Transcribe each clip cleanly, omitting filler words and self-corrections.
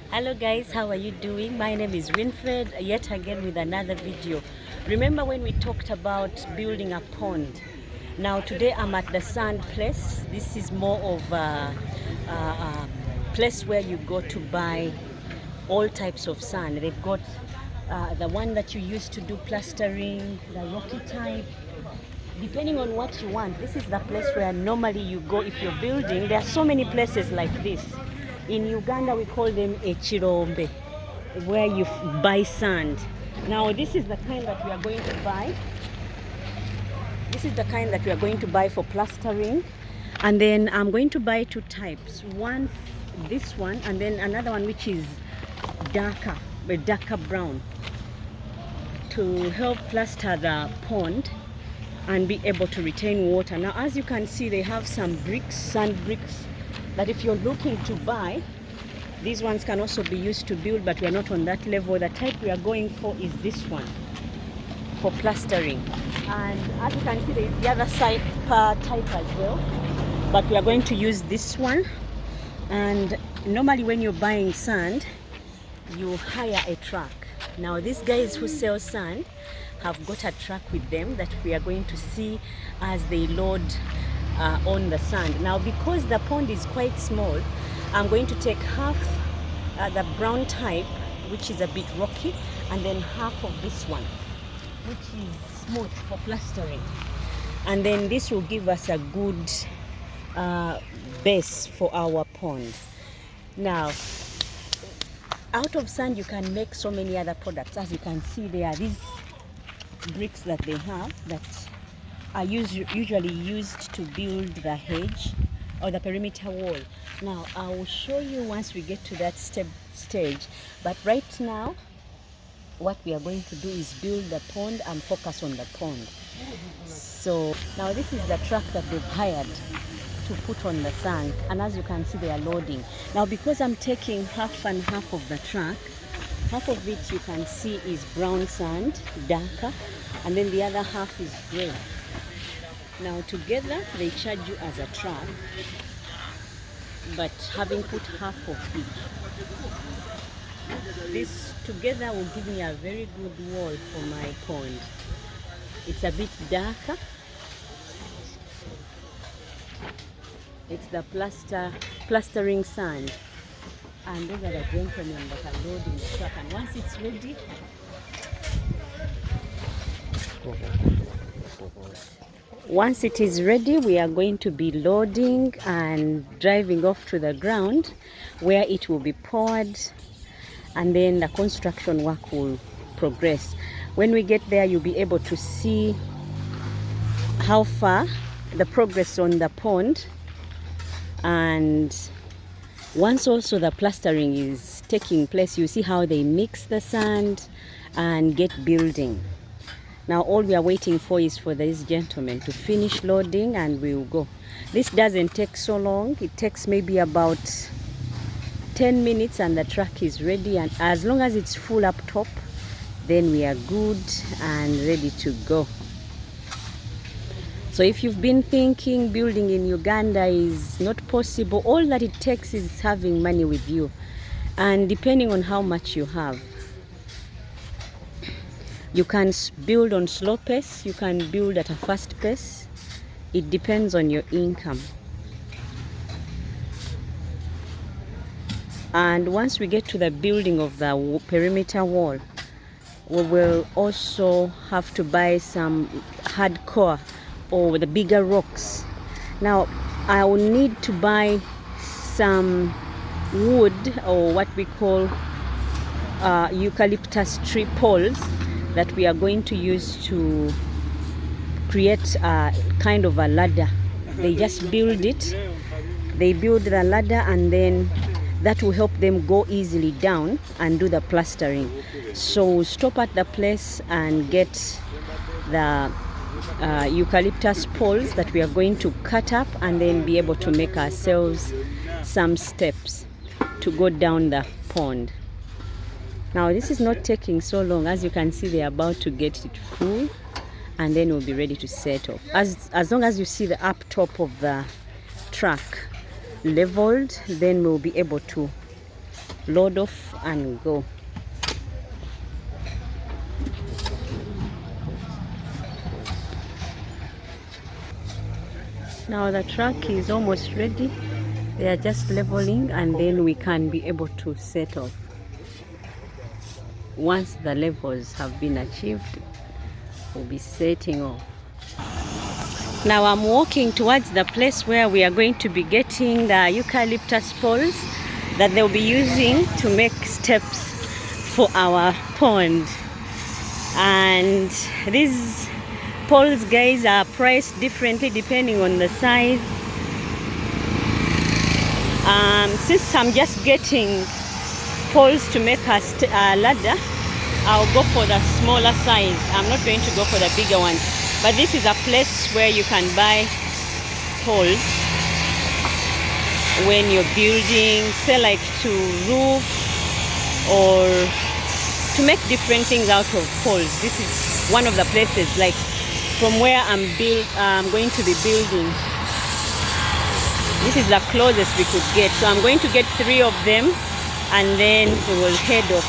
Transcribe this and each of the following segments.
Hello guys, how are you doing? My name is Winfred, yet again with another video. Remember when we talked about building a pond? Now today I'm at the sand place. This is more of a place where you go to buy all types of sand. They've got the one that you use to do plastering, the rocky type, depending on what you want. This is the place where normally you go if you're building. There are so many places like this. In Uganda we call them a Kirombe, where you buy sand. Now this is the kind that we are going to buy. This is the kind that we are going to buy for plastering. And then I'm going to buy two types. One, this one, and then another one which is darker, a darker brown, to help plaster the pond and be able to retain water. Now as you can see, they have some bricks, sand bricks, that if you're looking to buy, these ones can also be used to build, but we are not on that level. The type we are going for is this one for plastering. And as you can see, there is the other side type as well, but we are going to use this one. And normally when you're buying sand, you hire a truck. Now these guys who sell sand have got a truck with them that we are going to see as they load on the sand. Now because the pond is quite small, I'm going to take half the brown type, which is a bit rocky, and then half of this one, which is smooth for plastering. And then this will give us a good base for our pond. Now out of sand you can make so many other products. As you can see, there are these bricks that they have that are usually used to build the hedge or the perimeter wall. Now I will show you once we get to that stage, but right now what we are going to do is build the pond and focus on the pond. So now this is the truck that they've hired to put on the sand, and as you can see, they are loading. Now because I'm taking half and half of the truck, half of it you can see is brown sand, darker, and then the other half is gray. Now together they charge you as a truck, but having put half of each, this together will give me a very good wall for my pond. It's a bit darker. It's the plastering sand, and those are the gentlemen that are loading the truck. And once it's ready, once it is ready, we are going to be loading and driving off to the ground where it will be poured, and then the construction work will progress. When we get there, you'll be able to see how far the progress on the pond. And once also the plastering is taking place, you see how they mix the sand and get building. Now all we are waiting for is for these gentlemen to finish loading and we will go. This doesn't take so long. It takes maybe about 10 minutes and the truck is ready, and as long as it's full up top, then we are good and ready to go. So if you've been thinking building in Uganda is not possible, all that it takes is having money with you, and depending on how much you have. You can build on slow pace, you can build at a fast pace. It depends on your income. And once we get to the building of the perimeter wall, we will also have to buy some hardcore or the bigger rocks. Now I will need to buy some wood, or what we call eucalyptus tree poles, that we are going to use to create a kind of a ladder. They just build it, they build the ladder, and then that will help them go easily down and do the plastering. So we'll stop at the place and get the eucalyptus poles that we are going to cut up, and then be able to make ourselves some steps to go down the pond. Now this is not taking so long. As you can see, they are about to get it full, and then we'll be ready to set off. As long as you see the up top of the truck leveled, then we'll be able to load off and go. Now the truck is almost ready. They are just leveling and then we can be able to set off. Once the levels have been achieved, we'll be setting off. Now I'm walking towards the place where we are going to be getting the eucalyptus poles that they'll be using to make steps for our pond. And these poles, guys, are priced differently depending on the size. Since I'm just getting poles to make a ladder, I'll go for the smaller size. I'm not going to go for the bigger ones. But this is a place where you can buy poles when you're building, say like to roof or to make different things out of poles. This is one of the places, like from where I'm going to be building. This is the closest we could get. So I'm going to get 3 of them and then we will head off.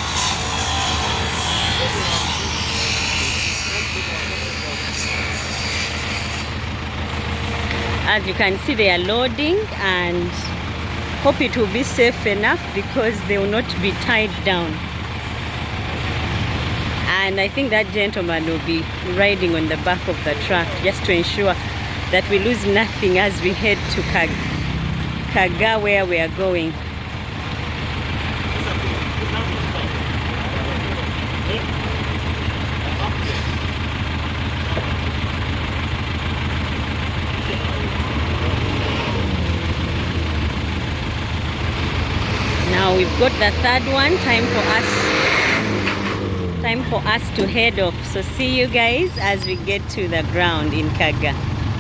As you can see, they are loading, and hope it will be safe enough because they will not be tied down. And I think that gentleman will be riding on the back of the truck just to ensure that we lose nothing as we head to Kaga where we are going. Now we've got the 3rd one. Time for us to head off. So see you guys as we get to the ground in Kaga.